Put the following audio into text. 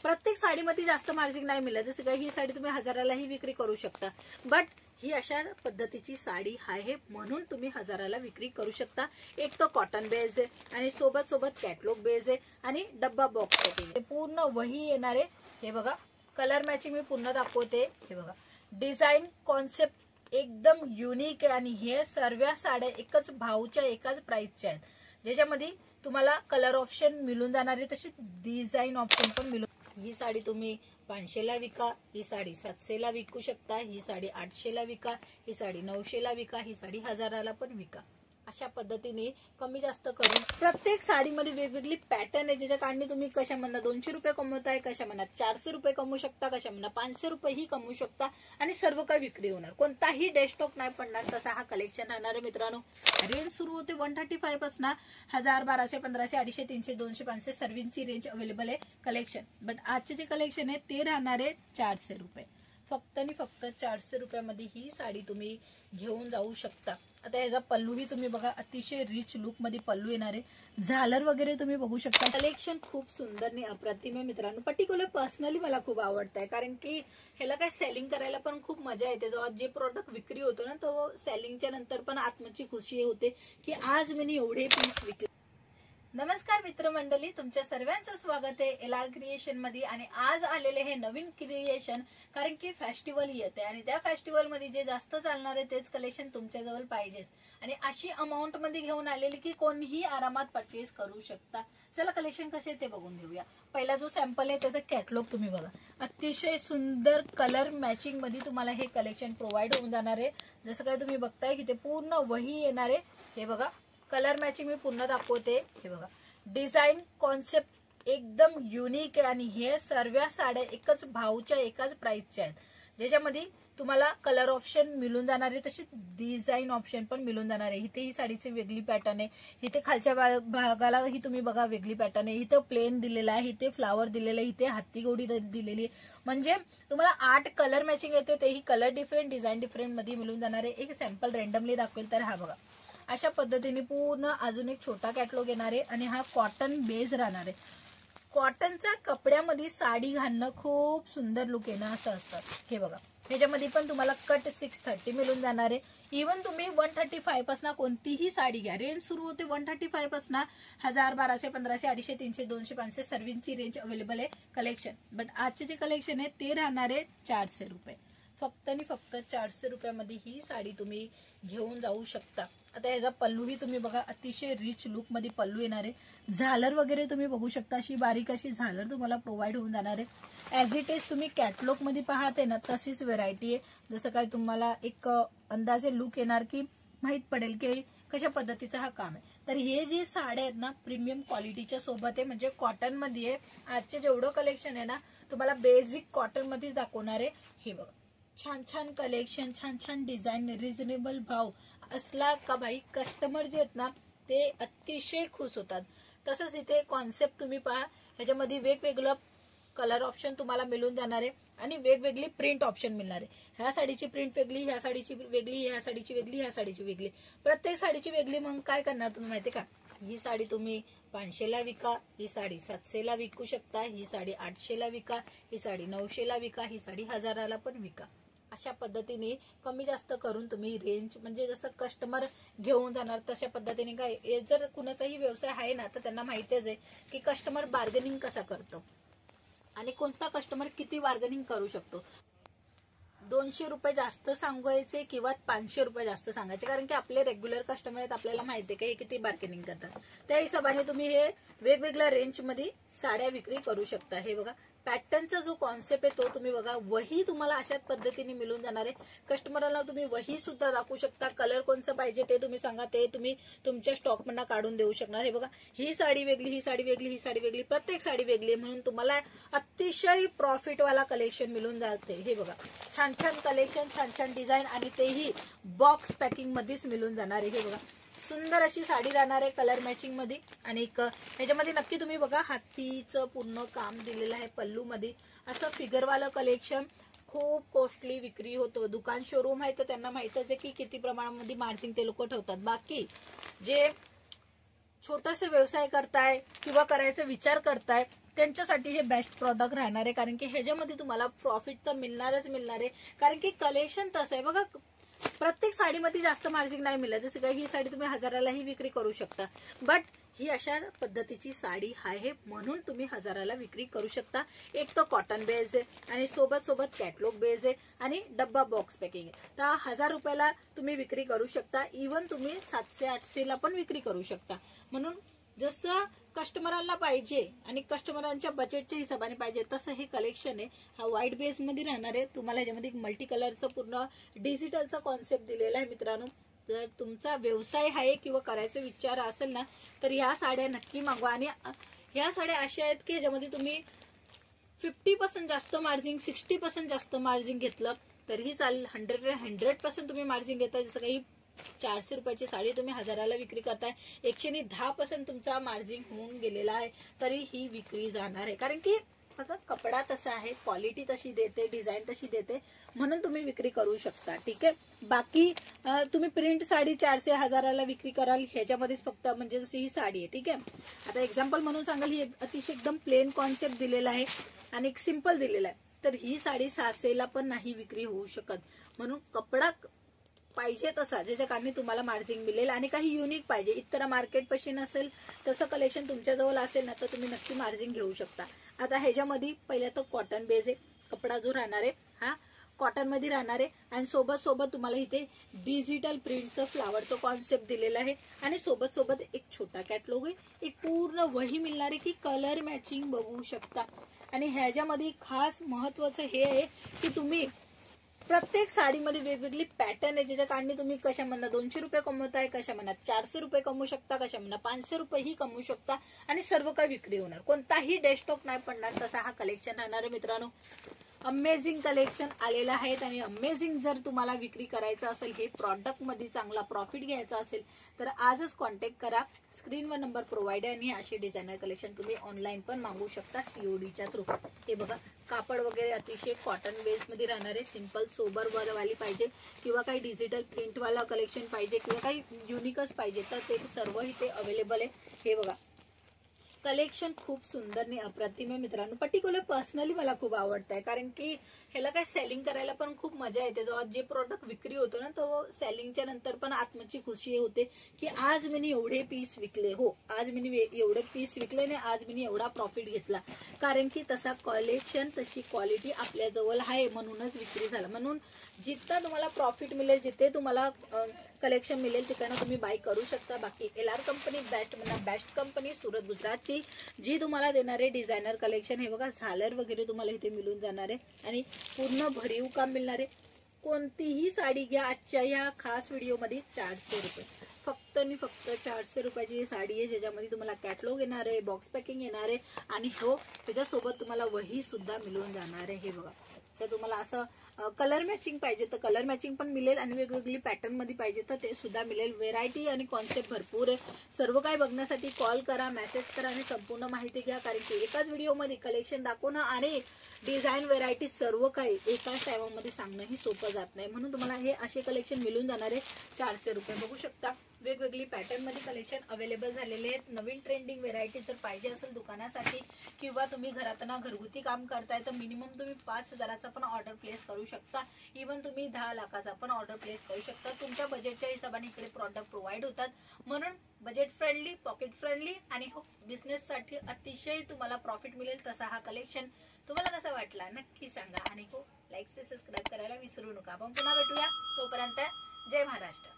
प्रत्येक साडीमध्ये जास्त मार्जिन नाही मिळत. जसं काही ही साडी तुम्ही 1000लाही विक्री करू शकता, बट ही अशा पद्धतीची साडी आहे म्हणून तुम्ही 1000ला विक्री करू शकता. एक तर कॉटन बेस आहे आणि सोबत सोबत कॅटलॉग बेस आहे आणि डब्बा बॉक्स आहे. पूर्ण वही येणार आहे. हे बघा कलर मॅचिंग मी पूर्ण दाखवते. हे बघा डिझाईन कॉन्सेप्ट एकदम युनिक आहे आणि हे सर्व साड्या एकच भावच्या एकाच प्राइसच्या आहेत, ज्याच्यामध्ये तुम्हाला कलर ऑप्शन मिळून जाणार आहे, तशी डिझाईन ऑप्शन पण मिळून. ही साडी तुम्ही 500ला विका, ही साडी 700ला विकू शकता, ही साडी 800ला विका, ही साडी 900ला विका, ही साडी 1000ला पण विका. अशा पद्धतीने कमी जास्त करून प्रत्येक साडीमध्ये वेगवेगळी पॅटर्न आहे, ज्याच्या कारणे तुम्ही कशा म्हणा 200 रुपये कमवताय, कशा म्हणा 400 रुपये कमवू शकता, कशा म्हणा 500 रुपयेही कमवू शकता आणि सर्व काही विक्री होणार. कोणताही डेस्टॉक नाही पडणार. तसा हा कलेक्शन राहणार आहे मित्रांनो. रेंज सुरू होते 135 पासून 1000, 1200, 1500, 250, 300, 200, 500 सर्विंगची रेंज अवेलेबल आहे कलेक्शन. बट आजचे जे कलेक्शन आहे ते राहणार आहे 400 रुपये. फक्त आणि फक्त 400 रुपयामध्ये ही साडी तुम्ही घेऊन जाऊ शकता. आता याचा पल्लूही तुम्ही बघा, अतिशय रिच लुक मध्ये पल्लू येणार आहे. झालर वगैरे तुम्ही बघू शकता. कलेक्शन खूप सुंदर आणि अप्रतिम आहे मित्रांनो. पर्टिक्युलर पर्सनली मला खूप आवडत आहे, कारण की ह्याला काय सेलिंग करायला पण खूप मजा येते. जेव्हा जे प्रोडक्ट विक्री होतो ना, तो सेलिंगच्या नंतर पण आत्मची खुशी होते की आज मी एवढे पीस विकले. नमस्कार मित्रमंडळी, तुमच्या सर्वांचं स्वागत आहे LR क्रिएशन मध्ये. आणि आज आलेले हे नवीन क्रिएशन, कारण की फेस्टिवल येते आणि त्या फेस्टिवल मध्ये जे जास्त चालणार आहे तेच कलेक्शन तुमच्याजवळ पाहिजेच आणि अशी अमाऊंट मध्ये घेऊन आलेली की कोणीही आरामात परचेस करू शकता. चला कलेक्शन कसे ते बघून घेऊया. पहिला जो सॅम्पल आहे त्याचा कॅटलॉग तुम्ही बघा. अतिशय सुंदर कलर मॅचिंग मध्ये तुम्हाला हे कलेक्शन प्रोव्हाइड होऊन जाणार आहे. जसं काय तुम्ही बघताय की ते पूर्ण वही येणार आहे. हे बघा कलर मॅचिंग मी पूर्ण दाखवते. हे बघा डिझाईन कॉन्सेप्ट एकदम युनिक आहे आणि हे सर्व साड्या एकच भावच्या एकाच प्राइसच्या आहेत, ज्याच्यामध्ये तुम्हाला कलर ऑप्शन मिळून जाणार आहे, तशी डिझाईन ऑप्शन पण मिळून जाणार आहे. इथे ही साडीची वेगळी पॅटर्न आहे. इथे खालच्या भागाला ही तुम्ही बघा वेगळी पॅटर्न आहे. इथे प्लेन दिलेला आहे, इथे फ्लावर दिलेला आहे, इथे हत्तीगोडी दिलेली आहे. म्हणजे तुम्हाला 8 कलर मॅचिंग येते, तेही कलर डिफरंट डिझाईन डिफरंट मध्ये मिळून जाणार आहे. एक सॅम्पल रॅन्डमली दाखवेल तर हा बघा अशा पद्धतीने पूर्ण अजून एक छोटा कॅटलॉग येणार आहे आणि हा कॉटन बेस राहणार आहे. कॉटनच्या कपड्यामध्ये साडी घालणं खूप सुंदर लुक येणं असं असतं. हे बघा ह्याच्यामध्ये पण तुम्हाला कट 630 मिळून जाणार आहे. इव्हन तुम्ही 135 पासून कोणतीही साडी घ्या. रेंज सुरू होते 135 पासून 1000, 1200, 1500, 250, 300, 200, 500 सर्विंगची रेंज अवेलेबल आहे कलेक्शन. बट आजचे जे कलेक्शन आहे ते राहणार आहे 400 रुपये. फक्त आणि फक्त 400 रुपयामध्ये ही साडी तुम्ही घेऊन जाऊ शकता. आता याचा पल्लूही तुम्ही बघा, अतिशय रिच लुक मध्ये पल्लू येणार आहे. झालर वगैरे तुम्ही बघू शकता, अशी बारीक अशी झालर तुम्हाला प्रोव्हाइड होऊन जाणार आहे. ॲज इट इज तुम्ही कॅटलॉग मध्ये पाहते ना तशीच व्हेरायटी आहे. जसं काय तुम्हाला एक अंदाजे लुक येणार की माहित पडेल की कशा पद्धतीचं हा काम आहे. तर हे जे साड्या आहेत ना प्रीमियम क्वालिटीच्या सोबत आहे, म्हणजे कॉटन मध्ये आहे. आजचे जेवढं कलेक्शन आहे ना तुम्हाला बेसिक कॉटन मध्येच दाखवणार आहे. हे बघा छान छान कलेक्शन, छान छान डिझाईन, रिझनेबल भाव असला का भाई कस्टमर जे आहेत ना ते अतिशय खुश होतात. तसंच इथे कॉन्सेप्ट तुम्ही पहा, ह्याच्यामध्ये वेगवेगळं कलर ऑप्शन तुम्हाला मिळून जाणार आहे आणि वेगवेगळी प्रिंट ऑप्शन मिळणार आहे. ह्या साडीची प्रिंट वेगळी, ह्या साडीची वेगळी, ह्या साडीची वेगळी, ह्या साडीची वेगळी, प्रत्येक साडीची वेगळी. मग काय करणार तुम्ही माहिती का, ही साडी तुम्ही 500ला विका, ही साडी 700ला विकू शकता, ही साडी 800ला विका, ही साडी 900ला विका, ही साडी 1000ला पण विका. अशा पद्धतीने कमी जास्त करून तुम्ही रेंज, म्हणजे जसं कस्टमर घेऊन जाणार तशा पद्धतीने. काय जर कुणाचाही व्यवसाय आहे ना तर त्यांना माहितीच आहे की कस्टमर बार्गेनिंग कसा करतो आणि कोणता कस्टमर किती बार्गेनिंग करू शकतो. 200 रुपये जास्त सांगायचे किंवा 500 रुपये जास्त सांगायचे, कारण की आपले रेग्युलर कस्टमर आहेत, आपल्याला माहिती आहे की किती बार्गेनिंग करतात. त्या हिशोबाने तुम्ही हे वेगवेगळ्या रेंज मध्ये साड्या विक्री करू शकता. हे बघा पॅटर्नचा जो कॉन्सेप्ट आहे तो तुम्ही बघा. वही तुम्हाला अशाच पद्धतीने मिळून जाणार आहे. कस्टमरला तुम्ही वही सुद्धा दाखवू शकता. कलर कोणचं पाहिजे ते तुम्ही सांगा, ते तुम्ही तुमच्या स्टॉक मधून काढून देऊ शकणार. हे बघा ही साडी वेगळी, ही साडी वेगळी, ही साडी वेगळी, प्रत्येक साडी वेगळी, म्हणून तुम्हाला अतिशय प्रॉफिटवाला कलेक्शन मिळून जाते. हे बघा छान छान कलेक्शन, छान छान डिझाईन आणि तेही बॉक्स पॅकिंग मध्येच मिळून जाणार आहे. हे बघा सुंदर अशी साडी राहणार आहे कलर मॅचिंग मध्ये. आणि ह्याच्यामध्ये नक्की तुम्ही बघा हातीचं पूर्ण काम दिलेलं आहे पल्लू मध्ये. असं फिगरवालं कलेक्शन खूप कॉस्टली विक्री होतो. दुकान शोरूम आहे तर त्यांना माहितच आहे की किती प्रमाणामध्ये मार्जिन ते लोक ठेवतात. बाकी जे छोटासा व्यवसाय करताय किंवा करायचा विचार करताय त्यांच्यासाठी हे बेस्ट प्रॉडक्ट राहणार आहे, कारण की ह्याच्यामध्ये तुम्हाला प्रॉफिट तर मिळणारच मिळणार आहे. कारण की कलेक्शन तसं आहे बघा, प्रत्येक साडीमध्ये जास्त मार्जिन नाही मिळत. जसं काही ही साडी तुम्ही 1000लाही विक्री करू शकता, बट ही अशा पद्धतीची साडी आहे म्हणून तुम्ही 1000ला विक्री करू शकता. एक तर कॉटन बेस आहे आणि सोबत सोबत कॅटलॉग बेस आहे आणि डब्बा बॉक्स पॅकिंग आहे. तर 1000 रुपयाला तुम्ही विक्री करू शकता. इव्हन तुम्ही 700-800ला पण विक्री करू शकता. म्हणून जसं कस्टमरांना पाहिजे आणि कस्टमरांच्या बजेटच्या हिशोबाने पाहिजे तसं हे कलेक्शन आहे. हा व्हाईट बेस मध्ये राहणार आहे. तुम्हाला ह्याच्यामध्ये मल्टी कलरचं पूर्ण डिजिटलचा कॉन्सेप्ट दिलेला आहे मित्रांनो. जर तुमचा व्यवसाय आहे किंवा करायचा विचार असेल ना, तर ह्या साड्या नक्की मागवा. आणि ह्या साड्या अशा आहेत की ह्याच्यामध्ये तुम्ही 50% जास्त मार्जिन, 60% जास्त मार्जिन घेतलं तरीही चालेल. 100% तुम्ही मार्जिन घेता. जसं काही 400 रुपयाची साडी तुम्ही 1000ला विक्री करताय, 110% तुमचा मार्जिन होऊन गेलेला आहे, तरी ही विक्री जाणार आहे. कारण की बघा कपडा तसा आहे, क्वालिटी तशी देते, डिझाईन तशी देते, म्हणून तुम्ही विक्री करू शकता. ठीक आहे. बाकी तुम्ही प्रिंट साडी 400-1000ला विक्री कराल ह्याच्यामध्येच फक्त, म्हणजे जशी ही साडी आहे. ठीक आहे. आता एक्झाम्पल म्हणून सांगाल, ही अतिशय एकदम प्लेन कॉन्सेप्ट दिलेला आहे आणि एक सिंपल दिलेला आहे, तर ही साडी 600ला पण नाही विक्री होऊ शकत. म्हणून कपडा पाहिजे तसा, ज्याच्या कारणे तुम्हाला मार्जिन मिळेल आणि काही युनिक पाहिजे, इतर मार्केट पाशी नसेल तसं कलेक्शन तुमच्याजवळ असेल ना, तर तुम्ही नक्की मार्जिन घेऊ शकता. आता ह्याच्यामध्ये पहिल्या तर कॉटन बेस आहे, कपडा जो राहणार आहे हा कॉटन मध्ये राहणार आहे आणि सोबत सोबत तुम्हाला इथे डिजिटल प्रिंटचं फ्लावरचं कॉन्सेप्ट दिलेलं आहे आणि सोबत सोबत एक छोटा कॅटलॉग आहे, एक पूर्ण वही मिळणार आहे की कलर मॅचिंग बघू शकता. आणि ह्याच्यामध्ये खास महत्वाचं हे आहे की तुम्ही प्रत्येक साडीमध्ये वेगवेगळी पॅटर्न आहे, ज्याच्या कारणे तुम्ही कशा म्हणा 200 रुपये कमवताय, कशा म्हणा 400 रुपये कमवू शकता, कशा म्हणा 500 रुपयेही कमवू शकता आणि सर्व काही विक्री होणार, कोणताही डेस्टॉक नाही पडणार. तसा हा कलेक्शन राहणार आहे मित्रांनो. अमेझिंग कलेक्शन आलेलं आहे आणि अमेझिंग जर तुम्हाला विक्री करायचं असेल, हे प्रॉडक्ट मध्ये चांगला प्रॉफिट घ्यायचा असेल, तर आजच कॉन्टॅक्ट करा. स्क्रीनवर नंबर प्रोव्हाइड आहे आणि अशी डिझायनर कलेक्शन तुम्ही ऑनलाईन पण मागवू शकता सीओडीच्या थ्रू. हे बघा कापड वगैरे अतिशय कॉटन बेस मध्ये राहणार आहे. सिंपल सोबर वाली पाहिजे किंवा काही डिजिटल प्रिंट वाला कलेक्शन पाहिजे किंवा काही युनिकच पाहिजे, तर ते सर्व इथे अवेलेबल आहे. हे बघा कलेक्शन खूप सुंदर आणि अप्रतिम आहे मित्रांनो. पर्टिक्युलर पर्सनली मला खूप आवडत आहे, कारण की ह्याला काय सेलिंग करायला पण खूप मजा येते. जेव्हा जे प्रोडक्ट विक्री होतो ना, तो सेलिंगच्या नंतर पण आत्मची खुशी होते की आज मी एवढे पीस विकले, हो आज मी एवढे पीस विकले आणि आज मी एवढा प्रॉफिट घेतला. कारण की तसा कलेक्शन, तशी क्वालिटी आपल्या जवळ आहे म्हणूनच विक्री झाला. म्हणून जिथं तुम्हाला प्रॉफिट मिळेल, जिथे तुम्हाला कलेक्शन मिळेल, तिकडनं तुम्ही बाय करू शकता. बाकी LR company best company Surat गुजरातची, जी तुम्हाला देणारे डिझायनर कलेक्शन. हे बघा झालर वगैरे तुम्हाला इथे मिळून जाणार आहे आणि पूर्ण भरीव काम मिळणार आहे. कोणतीही साडी घ्या आजच्या ह्या खास व्हिडिओमध्ये 400 रुपये, फक्त आणि फक्त 400 रुपयाची ही साडी आहे, ज्याच्यामध्ये तुम्हाला कॅटलॉग येणार आहे, बॉक्स पॅकिंग येणार आहे आणि हो त्याच्यासोबत तुम्हाला वही सुद्धा मिळून जाणार आहे. हे बघा, तर तुम्हाला असं कलर मॅचिंग पाहिजे तर कलर मॅचिंग पण मिळेल आणि वेगवेगळी पॅटर्न मध्ये पाहिजे तर ते सुद्धा मिळेल. व्हेरायटी आणि कॉन्सेप्ट भरपूर आहे. सर्व काही बघण्यासाठी कॉल करा, मेसेज करा आणि संपूर्ण माहिती घ्या, कारण की एकाच व्हिडिओमध्ये कलेक्शन दाखवणं आणि डिझाईन व्हेरायटी सर्व काही एकाच टायमामध्ये सांगणंही सोपं जात नाही. म्हणून तुम्हाला हे असे कलेक्शन मिळून जाणार आहे 400 रुपये. बघू शकता वेगवेगळी पॅटर्न मध्ये कलेक्शन अवेलेबल झालेले आहेत. नवीन ट्रेंडिंग व्हेरायटी जर पाहिजे असेल दुकानासाठी किंवा तुम्ही घरातना घरगुती काम करताय, तर मिनिमम तुम्ही 5000चा पण ऑर्डर प्लेस करू शकता. इव्हन तुम्ही 10 लाखाचा पण ऑर्डर प्लेस करू शकता. तुमच्या बजेटच्या हिशोबाने इकडे प्रॉडक्ट प्रोव्हाइड होतात. म्हणून बजेट फ्रेंडली, पॉकेट फ्रेंडली आणि हो बिझनेससाठी अतिशय तुम्हाला प्रॉफिट मिळेल तसा हा कलेक्शन. तुम्हाला कसा वाटला नक्की सांगा आणि हो लाईक से सबस्क्राईब करायला विसरू नका. आपण पुन्हा भेटूया, तोपर्यंत जय महाराष्ट्र.